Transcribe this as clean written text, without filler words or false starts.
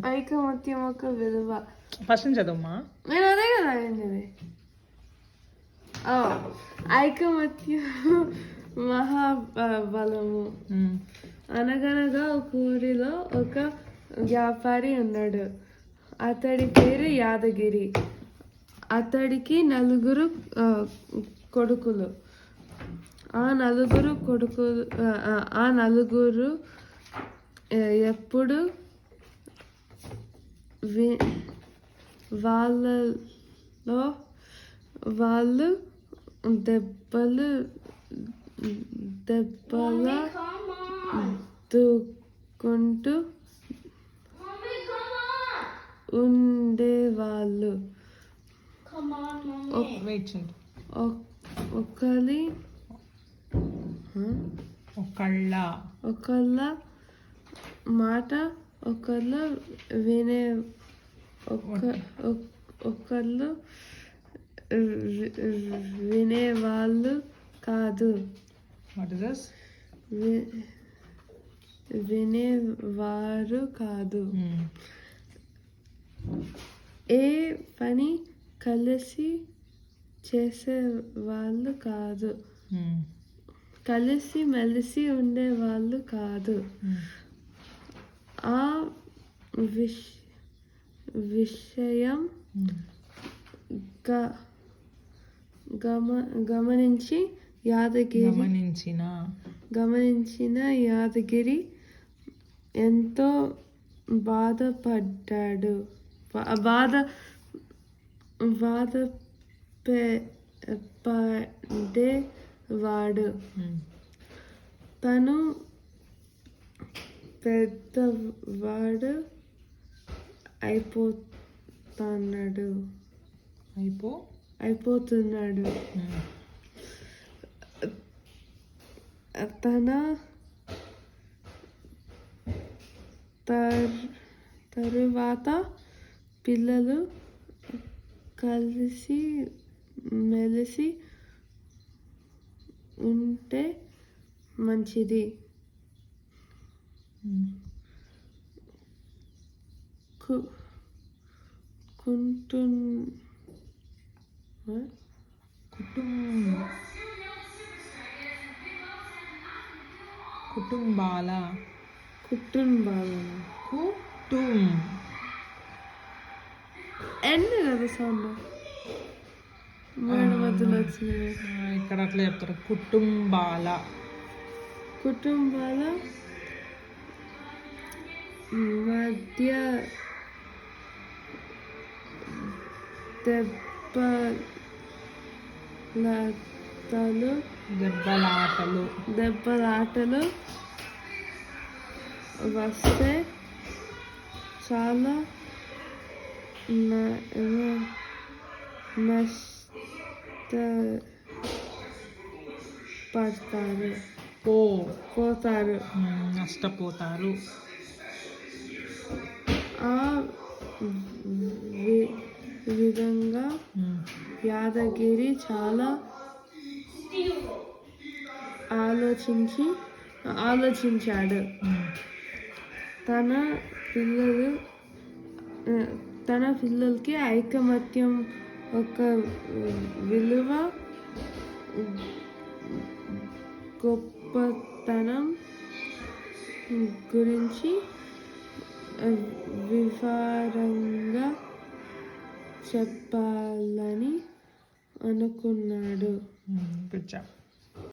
ఐకమత్యం ఒక విలువ. ఫస్ట్ నుంచి చదవమ్మా. నేను అదే కదా అయింది. ఐకమత్యం మహాబలము. అనగనగా ఒక ఊరిలో ఒక వ్యాపారి ఉన్నాడు. అతడి పేరు యాదగిరి. అతడికి 4 కొడుకులు. ఆ నలుగురు ఎప్పుడు వాళ్ళు దెబ్బలాడుకుంటూ ఉండేవాళ్ళు. ఒకళ్ళ మాట ఒకళ్ళు వినేవాళ్ళు కాదు. వినేవారు కాదు. ఏ పని కలిసి చేసేవాళ్ళు కాదు. కలిసి మెలిసి ఉండేవాళ్ళు కాదు. ఆ విషయం గమనించిన యాదగిరి ఎంతో బాధపడేవాడు. తను పెద్దవాడు అయిపోతున్నాడు. తన తరువాత పిల్లలు కలిసి మెలిసి ఉంటే మంచిది. కుటుంబాల ఎన్ని కదా సౌండ్ మధ్యలో వచ్చింది. ఇక్కడ అట్లా చెప్తారు. కుటుంబాల మధ్య దెబ్బలాటలు వస్తే చాలా నష్టపోతారు. ఆ విధంగా యాదగిరి చాలా ఆలోచించాడు. తన పిల్లలకి ఐకమత్యం ఒక విలువ, గొప్పతనం గురించి వివరంగా చెప్పాలని అనుకున్నాడు.